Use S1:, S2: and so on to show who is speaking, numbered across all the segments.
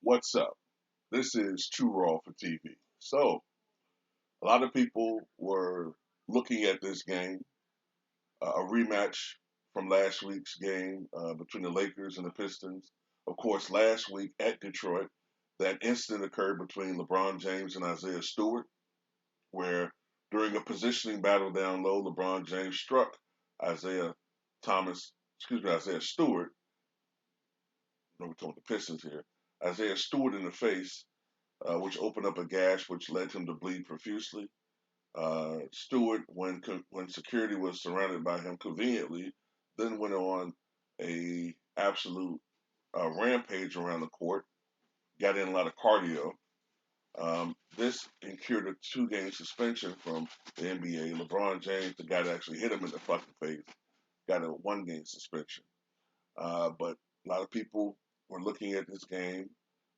S1: What's up? This is True Raw for TV. So, a lot of people were looking at this game, a rematch from last week's game between the Lakers and the Pistons. Of course, last week at Detroit, that incident occurred between LeBron James and Isaiah Stewart, where during a positioning battle down low, LeBron James struck Isaiah Isaiah Stewart. No, we're talking the Pistons here. Isaiah Stewart in the face, which opened up a gash which led him to bleed profusely. Stewart, when security was surrounded by him conveniently, then went on a absolute rampage around the court, got in a lot of cardio. This incurred a two-game suspension from the NBA. LeBron James, the guy that actually hit him in the fucking face, got a one-game suspension. But a lot of people were looking at this game.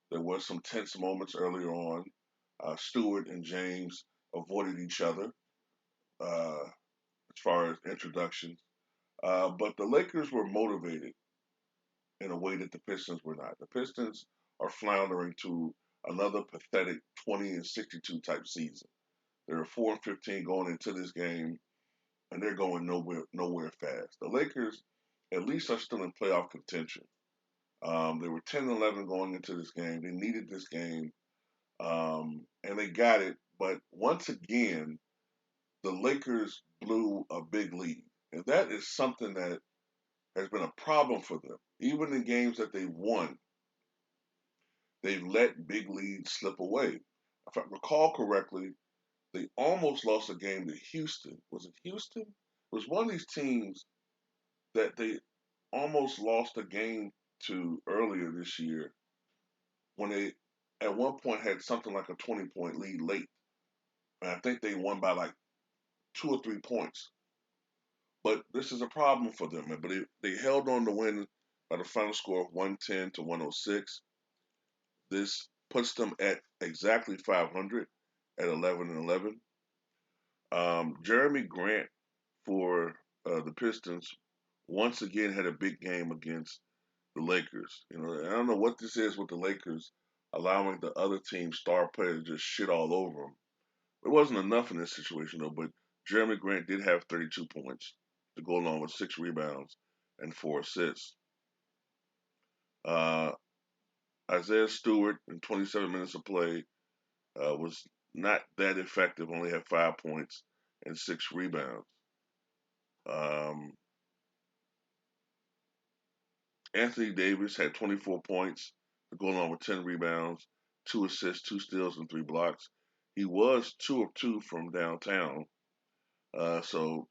S1: There was some tense moments earlier on. Stewart and James avoided each other as far as introductions. But the Lakers were motivated in a way that the Pistons were not. The Pistons are floundering to another pathetic 20-62 type season. They're 4-15 going into this game, and they're going nowhere fast. The Lakers, at least, are still in playoff contention. They were 10-11 going into this game. They needed this game, and they got it. But once again, the Lakers blew a big lead. And that is something that has been a problem for them. Even in games that they won, they've let big leads slip away. If I recall correctly, they almost lost a game to Houston. Was it Houston? It was one of these teams that they almost lost a game to earlier this year when they at one point had something like a 20-point lead late. And I think they won by like 2 or 3 points. But this is a problem for them. But they held on to win by the final score of 110 to 106. This puts them at exactly 500 at 11-11. Jeremy Grant for the Pistons once again had a big game against the Lakers. I don't know what this is with the Lakers allowing the other team's star player to just shit all over them. It wasn't enough in this situation though, but Jeremy Grant did have 32 points to go along with 6 rebounds and 4 assists. Uh, Isaiah Stewart in 27 minutes of play was not that effective. Only had 5 points and 6 rebounds. Um, Anthony Davis had 24 points to go along with 10 rebounds, 2 assists, 2 steals, and 3 blocks. He was 2 of 2 from downtown. So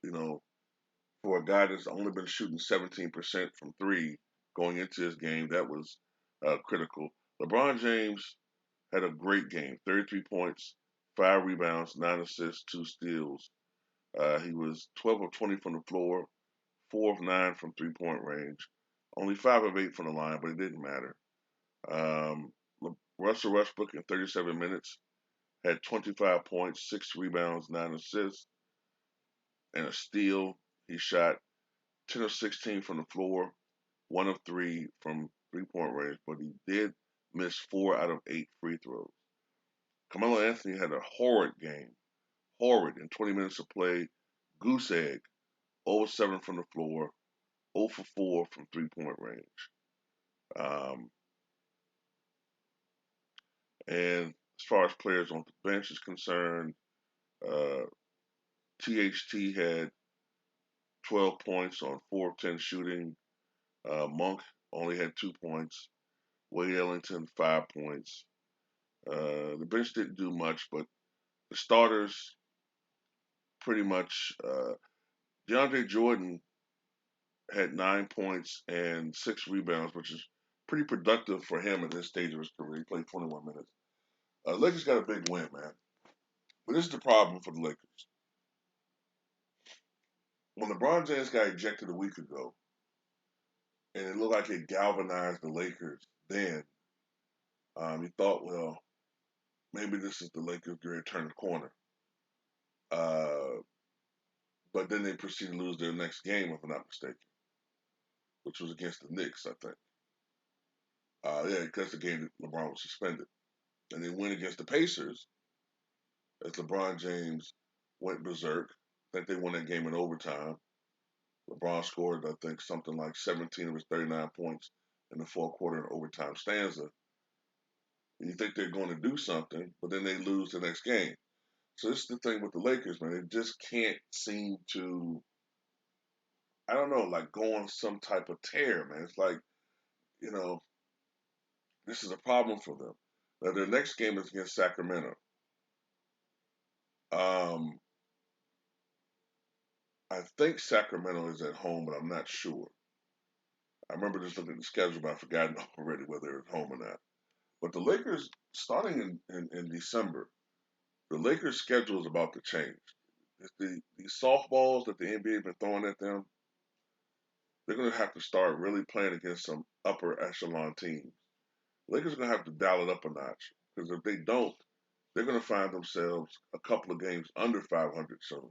S1: for a guy that's only been shooting 17% from three going into this game, that was critical. LeBron James had a great game: 33 points, 5 rebounds, 9 assists, 2 steals. He was 12 of 20 from the floor, 4 of 9 from 3-point range, only 5 of 8 from the line, but it didn't matter. Um, Russell Westbrook in 37 minutes had 25 points, 6 rebounds, 9 assists, and a steal. He shot 10 of 16 from the floor, 1 of 3 from 3-point range, but he did miss 4 out of 8 free throws. Carmelo Anthony had a horrid game, horrid in 20 minutes of play, goose egg, 0 of 7 from the floor, 0 for 4 from 3-point range. Um, and as far as players on the bench is concerned, uh, THT had 12 points on 4 of 10 shooting. Monk only had 2 points. Wade Ellington, 5 points. The bench didn't do much, but the starters pretty much. DeAndre Jordan had 9 points and 6 rebounds, which is pretty productive for him at this stage of his career. He played 21 minutes. Lakers got a big win, man. But this is the problem for the Lakers. When LeBron James got ejected a week ago, and it looked like it galvanized the Lakers, then you thought, well, maybe this is the Lakers going to turn the corner. Uh, but then they proceeded to lose their next game, if I'm not mistaken, which was against the Knicks, I think. Yeah, because the game that LeBron was suspended. And they win against the Pacers as LeBron James went berserk. I think they won that game in overtime. LeBron scored, I think, something like 17 of his 39 points in the fourth quarter in overtime stanza. And you think they're going to do something, but then they lose the next game. So this is the thing with the Lakers, man. They just can't seem to, I don't know, like go on some type of tear, man. It's like, you know, this is a problem for them. Now, their next game is against Sacramento. Um, I think Sacramento is at home, but I'm not sure. I remember just looking at the schedule, but I've forgotten already whether they're at home or not. But the Lakers, starting in December, the Lakers' schedule is about to change. It's these softballs that the NBA has been throwing at them, they're going to have to start really playing against some upper echelon teams. The Lakers are going to have to dial it up a notch because if they don't, they're going to find themselves a couple of games under 500 soon.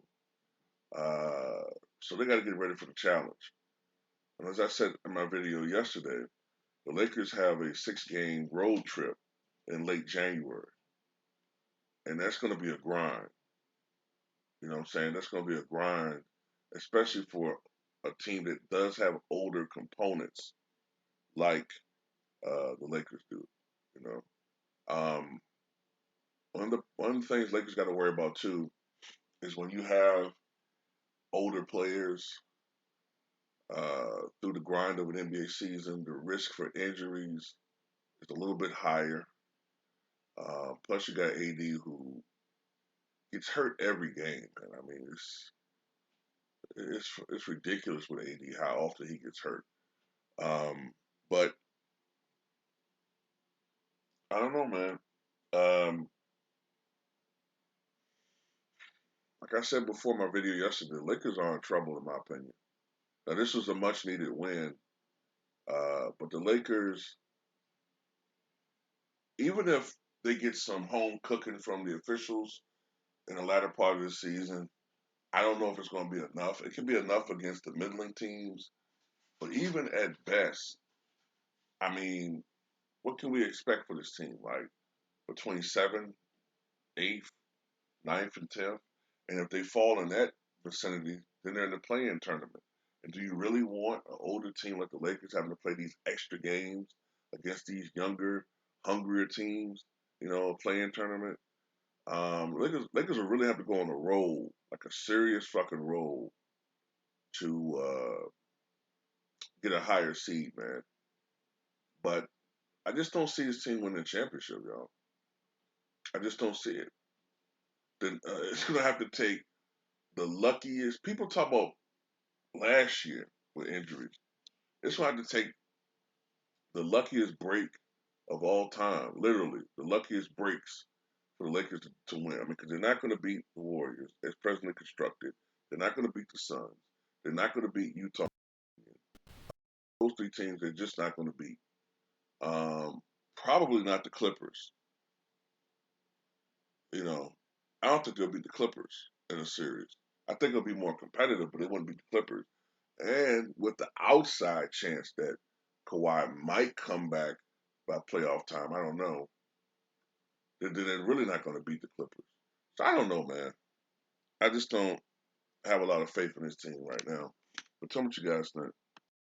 S1: Uh, so they got to get ready for the challenge. And as I said in my video yesterday, the Lakers have a 6 game road trip in late January, and that's going to be a grind. You know what I'm saying? That's going to be a grind, especially for a team that does have older components like the Lakers do. You know, um, one of the things Lakers got to worry about too is when you have older players through the grind of an NBA season, the risk for injuries is a little bit higher. Plus, you got AD who gets hurt every game, man. I mean, it's ridiculous with AD how often he gets hurt. Um, but I don't know, man. Um, like I said before my video yesterday, the Lakers are in trouble in my opinion. Now this was a much needed win, but the Lakers, even if they get some home cooking from the officials in the latter part of the season, I don't know if it's going to be enough. It can be enough against the middling teams, but even at best, I mean, what can we expect for this team? Like between 7th, 8th, 9th, and 10th? And if they fall in that vicinity, then they're in the play-in tournament. And do you really want an older team like the Lakers having to play these extra games against these younger, hungrier teams? You know, a play-in tournament. Lakers will really have to go on a roll, like a serious fucking roll, to get a higher seed, man. But I just don't see this team winning a championship, y'all. I just don't see it. Then it's gonna have to take the luckiest. People talk about last year with injuries. It's gonna have to take the luckiest break of all time, literally the luckiest breaks for the Lakers to win. I mean, because they're not going to beat the Warriors as presently constructed. They're not going to beat the Suns. They're not going to beat Utah. Those 3 teams, they're just not going to beat. Probably not the Clippers. You know, I don't think they'll beat the Clippers in a series. I think it'll be more competitive, but they wouldn't beat the Clippers. And with the outside chance that Kawhi might come back by playoff time, I don't know. They're really not going to beat the Clippers. So I don't know, man. I just don't have a lot of faith in this team right now. But tell me what you guys think.